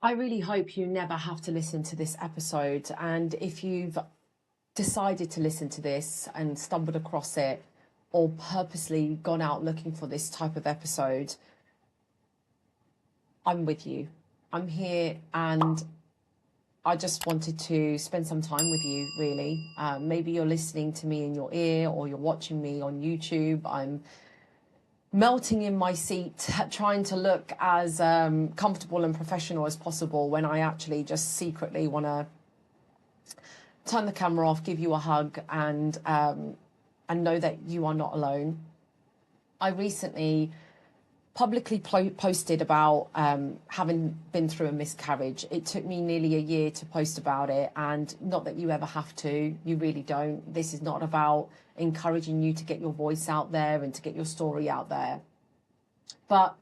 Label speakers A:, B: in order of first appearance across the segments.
A: I really hope you never have to listen to this episode. And if you've decided to listen to this and stumbled across it or purposely gone out looking for this type of episode, I'm with you. I'm here, and I just wanted to spend some time with you, really. Maybe you're listening to me in your ear or you're watching me on YouTube. I'm melting in my seat, trying to look as comfortable and professional as possible when I actually just secretly want to turn the camera off, give you a hug, and know that you are not alone. I recently publicly posted about having been through a miscarriage. It took me nearly a year to post about it, and not that you ever have to, you really don't. This is not about encouraging you to get your voice out there and to get your story out there. But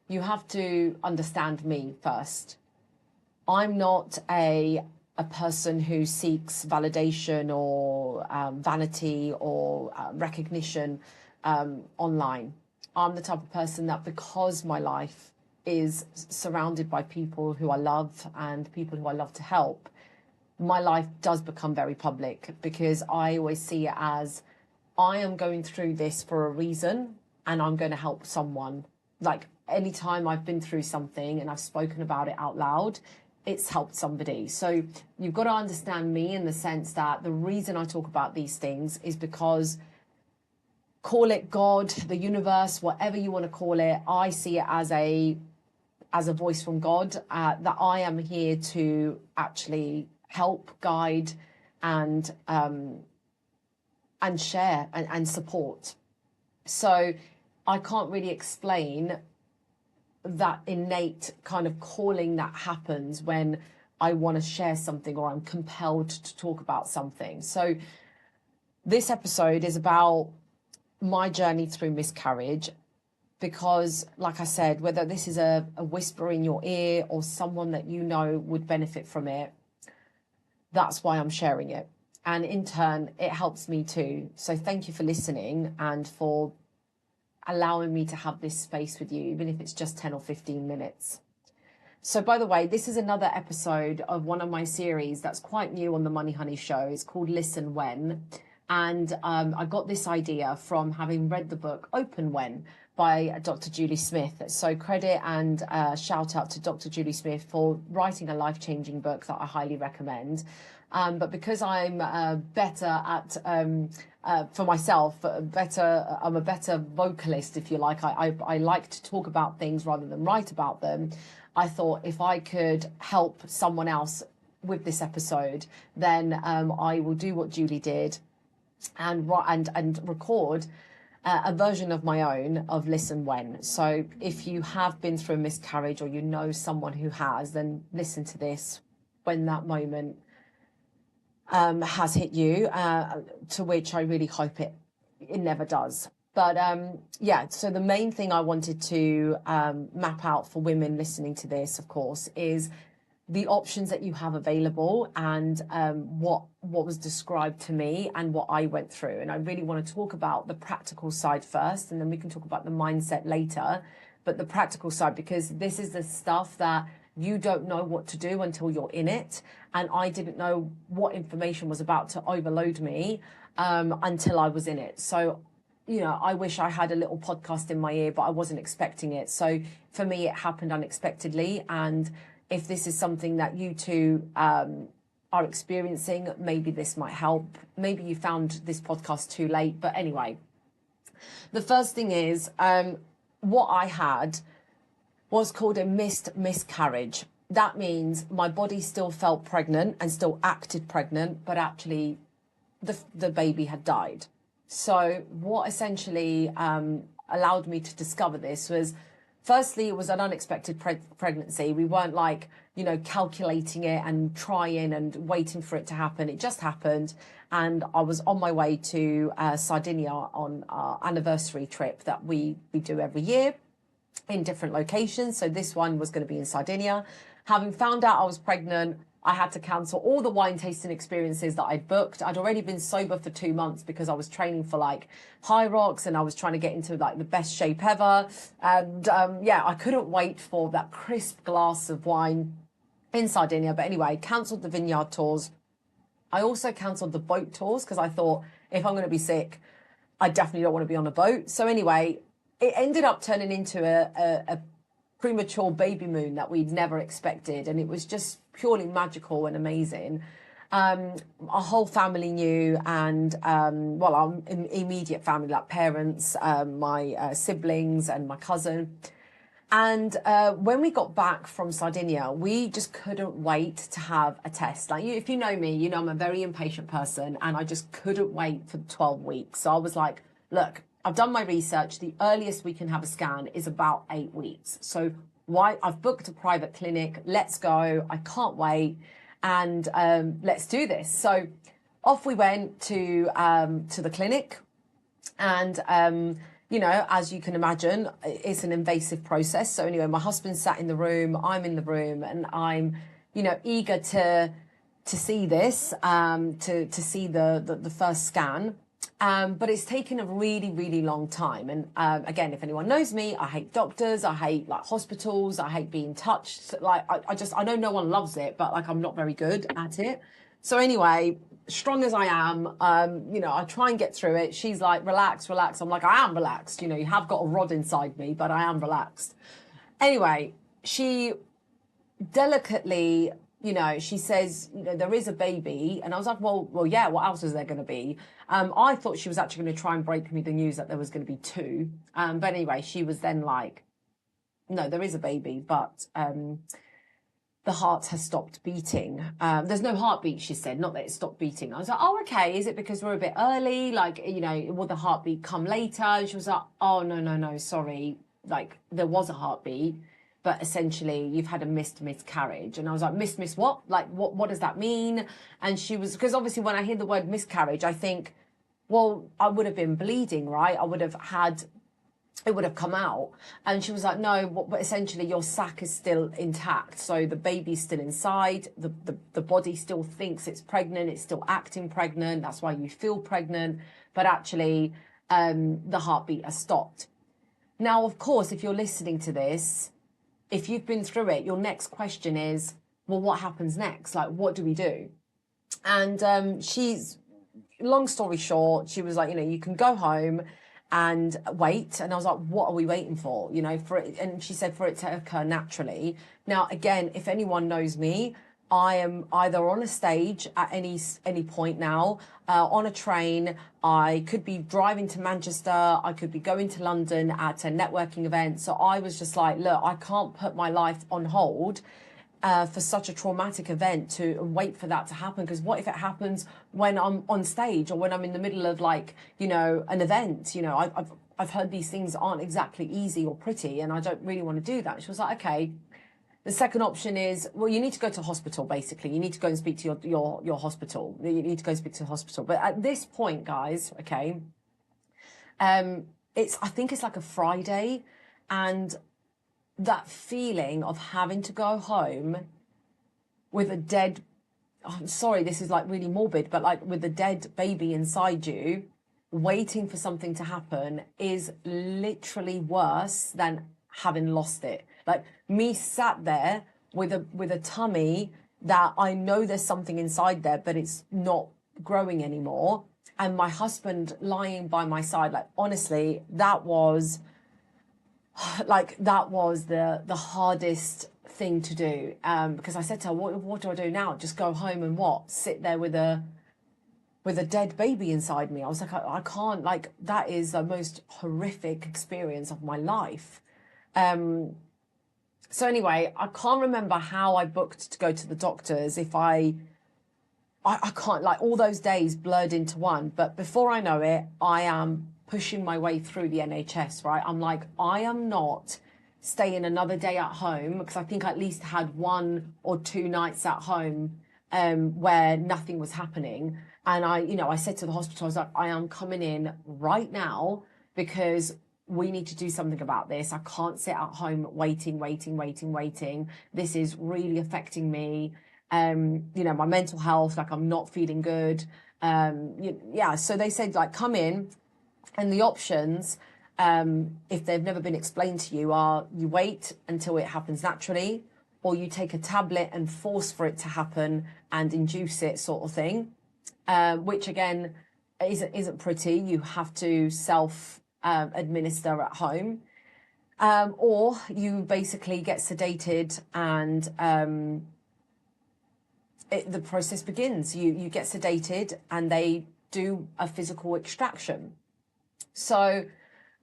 A: you have to understand me first. I'm not a person who seeks validation or vanity or recognition online. I'm the type of person that, because my life is surrounded by people who I love and people who I love to help, my life does become very public, because I always see it as, I am going through this for a reason and I'm going to help someone. Like, anytime I've been through something and I've spoken about it out loud, it's helped somebody. So you've got to understand me in the sense that the reason I talk about these things is because, call it God, the universe, whatever you want to call it, I see it as a voice from God, that I am here to actually help, guide, and share and support. So I can't really explain that innate kind of calling that happens when I want to share something or I'm compelled to talk about something. So this episode is about my journey through miscarriage, because, like I said, whether this is a whisper in your ear or someone that you know would benefit from it, that's why I'm sharing it. And in turn, it helps me too. So thank you for listening and for allowing me to have this space with you, even if it's just 10 or 15 minutes. So, by the way, this is another episode of one of my series that's quite new on the Money Honey show. It's called Listen When. And I got this idea from having read the book Open When by Dr. Julie Smith. So credit and shout out to Dr. Julie Smith for writing a life-changing book that I highly recommend. But because I'm better at, for myself, I'm a better vocalist, if you like. I like to talk about things rather than write about them. I thought if I could help someone else with this episode, then I will do what Julie did and record a version of my own of Listen When. So if you have been through a miscarriage or you know someone who has, then listen to this when that moment has hit you, to which I really hope it never does. But yeah, so the main thing I wanted to map out for women listening to this, of course, is the options that you have available and what was described to me and what I went through. And I really want to talk about the practical side first, and then we can talk about the mindset later. But the practical side, because this is the stuff that you don't know what to do until you're in it. And I didn't know what information was about to overload me until I was in it. So, you know, I wish I had a little podcast in my ear, but I wasn't expecting it. So for me, it happened unexpectedly. And if this is something that you two are experiencing, maybe this might help. Maybe you found this podcast too late. But anyway, the first thing is what I had was called a miscarriage. That means my body still felt pregnant and still acted pregnant, but actually the baby had died. So what essentially allowed me to discover this was, firstly, it was an unexpected pregnancy. We weren't like, you know, calculating it and trying and waiting for it to happen. It just happened. And I was on my way to Sardinia on our anniversary trip that we do every year in different locations. So this one was going to be in Sardinia. Having found out I was pregnant, I had to cancel all the wine tasting experiences that I'd booked. I'd already been sober for 2 months because I was training for like high rocks and I was trying to get into like the best shape ever. And yeah, I couldn't wait for that crisp glass of wine in Sardinia. But anyway, cancelled the vineyard tours. I also cancelled the boat tours because I thought if I'm going to be sick, I definitely don't want to be on a boat. So anyway, it ended up turning into a premature baby moon that we'd never expected. And it was just purely magical and amazing. Our whole family knew, and well, our immediate family, like parents, my siblings and my cousin. And when we got back from Sardinia, we just couldn't wait to have a test. Like, if you know me, you know I'm a very impatient person, and I just couldn't wait for 12 weeks. So I was like, look, I've done my research. The earliest we can have a scan is about 8 weeks. So why I've booked a private clinic. Let's go. I can't wait. And let's do this. So off we went to the clinic. And you know, as you can imagine, it's an invasive process. So anyway, my husband sat in the room, I'm in the room, and I'm, you know, eager to see this, to see the first scan. But it's taken a really, really long time. And again, if anyone knows me, I hate doctors, I hate like hospitals, I hate being touched. Like I know no one loves it, but like I'm not very good at it. So anyway, strong as I am, you know, I try and get through it. She's like, relax, relax. I'm like, I am relaxed. You know, you have got a rod inside me, but I am relaxed. Anyway, she delicately, you know, she says, you know, there is a baby. And I was like, well, yeah, what else is there going to be? I thought she was actually going to try and break me the news that there was going to be two. But anyway, she was then like, no, there is a baby, but the heart has stopped beating. There's no heartbeat, she said, not that it stopped beating. I was like, oh, okay. Is it because we're a bit early? Like, you know, will the heartbeat come later? And she was like, oh, no, sorry. Like, there was a heartbeat, but essentially you've had a miscarriage. And I was like, miss what? Like, what does that mean? And she was, because obviously when I hear the word miscarriage, I think, well, I would have been bleeding, right? I would have had, it would have come out. And she was like, no, but essentially your sac is still intact. So the baby's still inside. The body still thinks it's pregnant. It's still acting pregnant. That's why you feel pregnant. But actually, the heartbeat has stopped. Now, of course, if you're listening to this, if you've been through it, your next question is, well, what happens next? Like, what do we do? And she's, long story short, she was like, you know, you can go home and wait. And I was like, what are we waiting for? You know, for it. And she said for it to occur naturally. Now, again, if anyone knows me, I am either on a stage at any point now, on a train. I could be driving to Manchester. I could be going to London at a networking event. So I was just like, look, I can't put my life on hold for such a traumatic event to wait for that to happen. Because what if it happens when I'm on stage or when I'm in the middle of, like, you know, an event? You know, I've heard these things aren't exactly easy or pretty, and I don't really want to do that. She was like, okay. The second option is, well, you need to go to hospital, basically. You need to go and speak to your hospital. You need to go and speak to the hospital. But at this point, guys, okay, I think it's like a Friday, and that feeling of having to go home with a dead, I'm sorry, this is like really morbid, but like with a dead baby inside you, waiting for something to happen is literally worse than having lost it. Like, me sat there with a tummy that I know there's something inside there, but it's not growing anymore. And my husband lying by my side, like, honestly, that was the hardest thing to do. Because I said to her, what do I do now? Just go home and what? Sit there with a dead baby inside me. I was like, I can't, like, that is the most horrific experience of my life. So anyway, I can't remember how I booked to go to the doctors. If I can't, like, all those days blurred into one. But before I know it, I am pushing my way through the NHS, right? I'm like, I am not staying another day at home, because I think I at least had 1 or 2 nights at home where nothing was happening. And I said to the hospital, I was like, I am coming in right now because we need to do something about this. I can't sit at home waiting. This is really affecting me. My mental health, like, I'm not feeling good. So they said, like, come in, and the options, if they've never been explained to you, are you wait until it happens naturally, or you take a tablet and force for it to happen and induce it, sort of thing, which again isn't pretty. You have to self administer at home, or you basically get sedated and the process begins. You get sedated and they do a physical extraction. So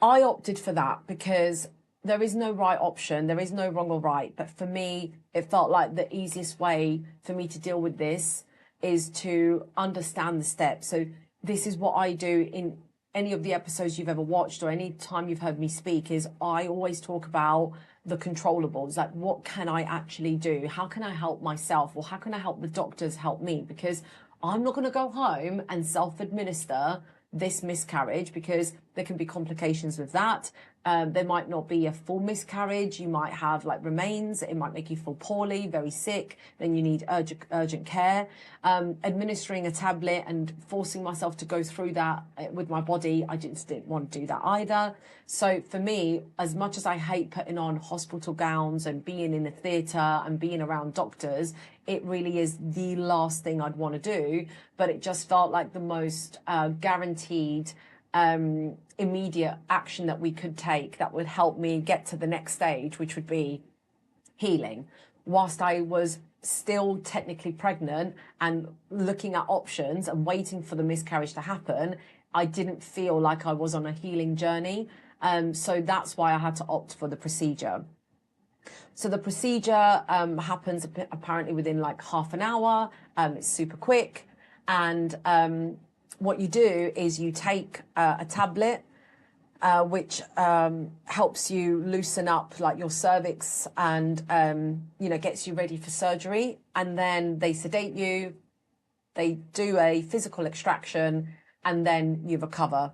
A: I opted for that because there is no right option. There is no wrong or right. But for me, it felt like the easiest way for me to deal with this is to understand the steps. So this is what I do in any of the episodes you've ever watched or any time you've heard me speak, is I always talk about the controllables. Like, what can I actually do? How can I help myself? Or how can I help the doctors help me? Because I'm not going to go home and self-administer this miscarriage, because there can be complications with that. There might not be a full miscarriage. You might have like remains. It might make you feel poorly, very sick. Then you need urgent care. Administering a tablet and forcing myself to go through that with my body, I just didn't want to do that either. So for me, as much as I hate putting on hospital gowns and being in a theatre and being around doctors, it really is the last thing I'd want to do. But it just felt like the most guaranteed immediate action that we could take that would help me get to the next stage, which would be healing. Whilst I was still technically pregnant and looking at options and waiting for the miscarriage to happen, I didn't feel like I was on a healing journey. So that's why I had to opt for the procedure. So the procedure happens apparently within like half an hour. It's super quick. And what you do is you take a tablet, which helps you loosen up like your cervix and, gets you ready for surgery. And then they sedate you, they do a physical extraction, and then you recover.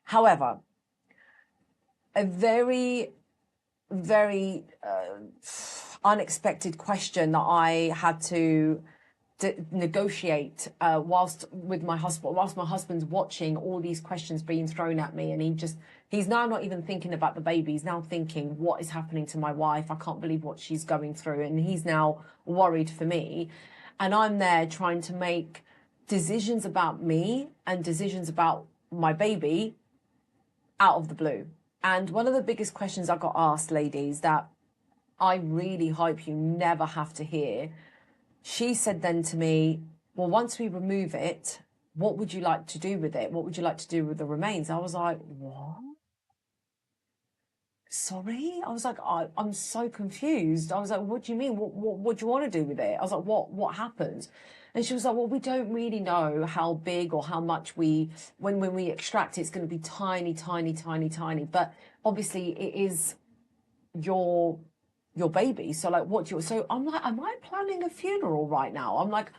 A: However, a very, very unexpected question that I had to negotiate whilst my husband's watching all these questions being thrown at me, and he's now not even thinking about the baby. He's now thinking, what is happening to my wife? I can't believe what she's going through. And he's now worried for me. And I'm there trying to make decisions about me and decisions about my baby out of the blue. And one of the biggest questions I got asked, ladies, that I really hope you never have to hear, she said then to me, well, once we remove it, what would you like to do with it? What would you like to do with the remains? I was like, what? Sorry? I was like, I'm so confused. I was like, what do you mean? What do you want to do with it? I was like, what happens? And she was like, well, we don't really know how big or how much when we extract it, it's going to be tiny, tiny, tiny, tiny. But obviously it is your baby. So like, so I'm like, am I planning a funeral right now? I'm like,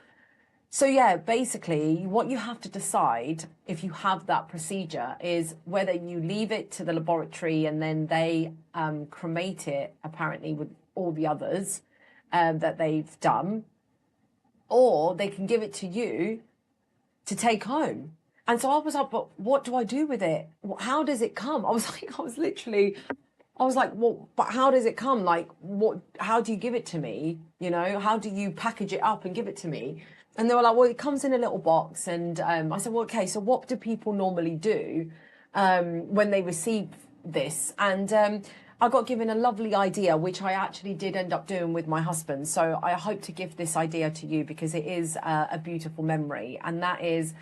A: so yeah, basically what you have to decide if you have that procedure is whether you leave it to the laboratory and then they cremate it, apparently with all the others that they've done, or they can give it to you to take home. And so I was like, but what do I do with it? How does it come? I was like, well, but how does it come? Like, how do you give it to me? How do you package it up and give it to me? And they were like, well, it comes in a little box. And I said, well, okay, so what do people normally do when they receive this? And I got given a lovely idea, which I actually did end up doing with my husband. So I hope to give this idea to you because it is a beautiful memory. And that is,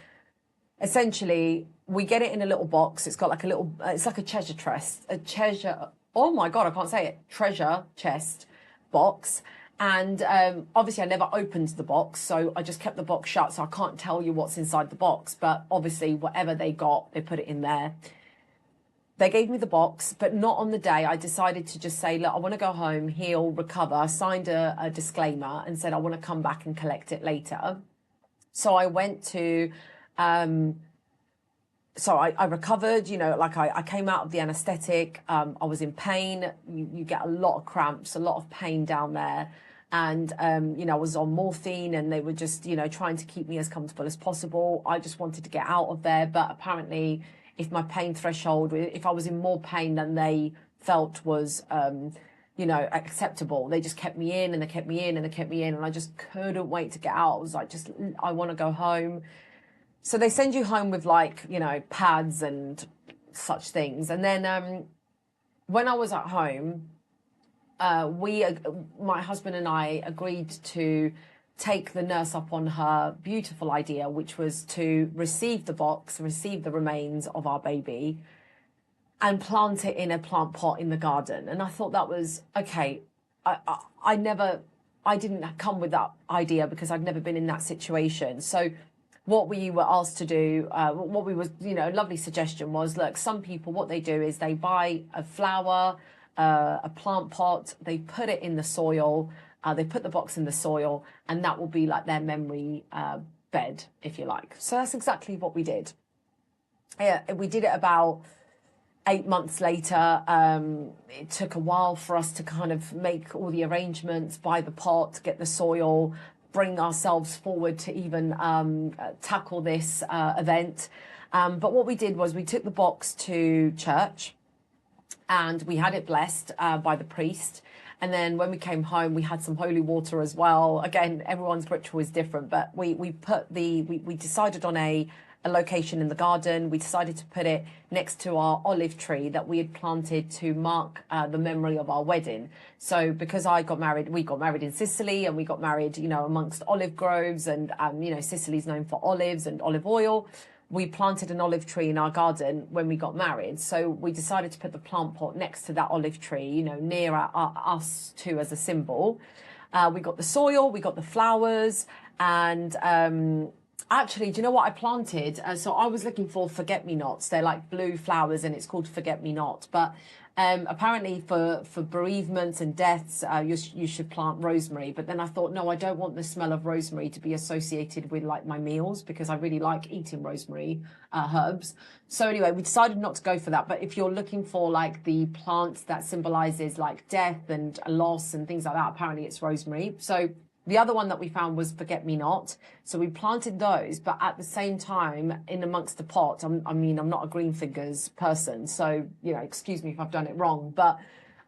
A: essentially, we get it in a little box. It's got like it's like a oh my God, I can't say it, treasure chest box. And obviously I never opened the box, so I just kept the box shut, so I can't tell you what's inside the box. But obviously whatever they got, they put it in there. They gave me the box, but not on the day. I decided to just say, look, I want to go home, heal, recover. I signed a disclaimer and said I want to come back and collect it later. So I went to... So I recovered, I came out of the anesthetic. I was in pain. You get a lot of cramps, a lot of pain down there. And, I was on morphine and they were just, trying to keep me as comfortable as possible. I just wanted to get out of there. But apparently, if my pain threshold, if I was in more pain than they felt was acceptable. They just kept me in and they kept me in and they kept me in, and I just couldn't wait to get out. I was like, I want to go home. So they send you home with pads and such things. And then when I was at home, my husband and I agreed to take the nurse up on her beautiful idea, which was to receive the remains of our baby and plant it in a plant pot in the garden. And I thought that was okay. I didn't come with that idea because I'd never been in that situation. So what we were asked to do, a lovely suggestion was, look, some people, what they do is they buy a flower, a plant pot, they put it in the soil, they put the box in the soil, and that will be like their memory bed, if you like. So that's exactly what we did. Yeah, we did it about 8 months later. It took a while for us to kind of make all the arrangements, buy the pot, get the soil, bring ourselves forward to even tackle this event. But what we did was we took the box to church and we had it blessed by the priest. And then when we came home, we had some holy water as well. Again, everyone's ritual is different, but we decided on a location in the garden. We decided to put it next to our olive tree that we had planted to mark the memory of our wedding. So because we got married in Sicily, and we got married, amongst olive groves, and Sicily's known for olives and olive oil. We planted an olive tree in our garden when we got married. So we decided to put the plant pot next to that olive tree, near us too, as a symbol. We got the soil, we got the flowers, and actually, do you know what I planted? So I was looking for forget-me-nots. They're like blue flowers, and it's called forget-me-not. But apparently for bereavements and deaths, you should plant rosemary. But then I thought, no, I don't want the smell of rosemary to be associated with like my meals, because I really like eating rosemary herbs. So anyway, we decided not to go for that. But if you're looking for like the plants that symbolizes like death and loss and things like that, apparently it's rosemary. So the other one that we found was forget-me-not. So we planted those, but at the same time, in amongst the pot, I'm not a green fingers person, so, excuse me if I've done it wrong, but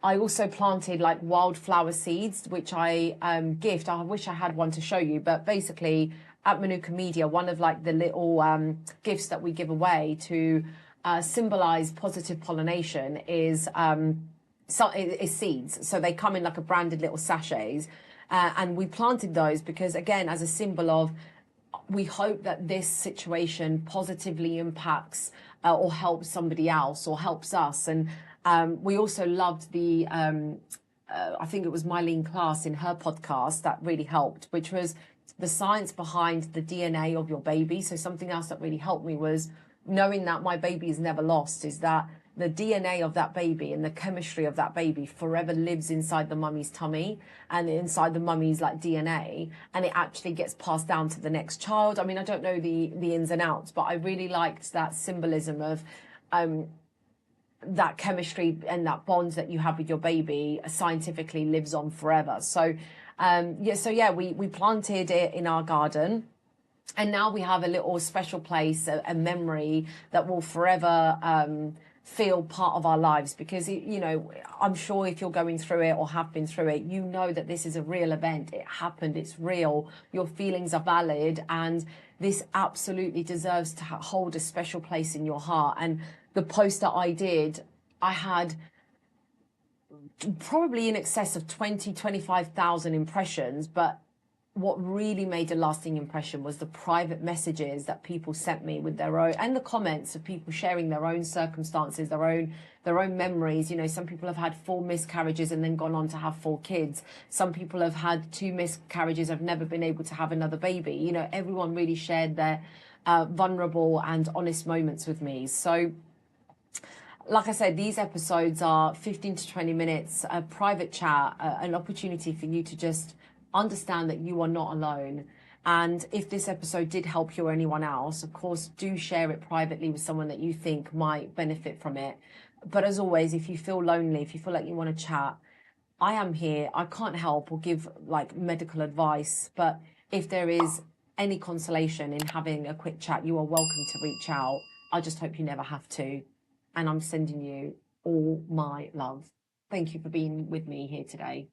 A: I also planted like wildflower seeds, which I gift. I wish I had one to show you, but basically at Manuka Media, one of like the little gifts that we give away to symbolize positive pollination is seeds. So they come in like a branded little sachets. And we planted those because, again, as a symbol of, we hope that this situation positively impacts or helps somebody else or helps us. And we also loved I think it was Mylene Klass in her podcast that really helped, which was the science behind the DNA of your baby. So something else that really helped me was knowing that my baby is never lost, is that the DNA of that baby and the chemistry of that baby forever lives inside the mummy's tummy and inside the mummy's like DNA, and it actually gets passed down to the next child. I mean, I don't know the ins and outs, but I really liked that symbolism of that chemistry and that bond that you have with your baby scientifically lives on forever. So we planted it in our garden. And now we have a little special place, a memory that will forever feel part of our lives, because I'm sure if you're going through it or have been through it, you know that this is a real event. It happened, it's real, your feelings are valid, and this absolutely deserves to hold a special place in your heart. And the post that I did, I had probably in excess of 25,000 impressions, but what really made a lasting impression was the private messages that people sent me with their own, and the comments of people sharing their own circumstances, their own memories. Some people have had 4 miscarriages and then gone on to have 4 kids. Some people have had 2 miscarriages, have never been able to have another baby. Everyone really shared their vulnerable and honest moments with me. So like I said, these episodes are 15 to 20 minutes, a private chat, an opportunity for you to just understand that you are not alone. And if this episode did help you or anyone else, of course, do share it privately with someone that you think might benefit from it. But as always, if you feel lonely, if you feel like you want to chat, I am here. I can't help or give like medical advice, but if there is any consolation in having a quick chat, you are welcome to reach out. I just hope you never have to. And I'm sending you all my love. Thank you for being with me here today.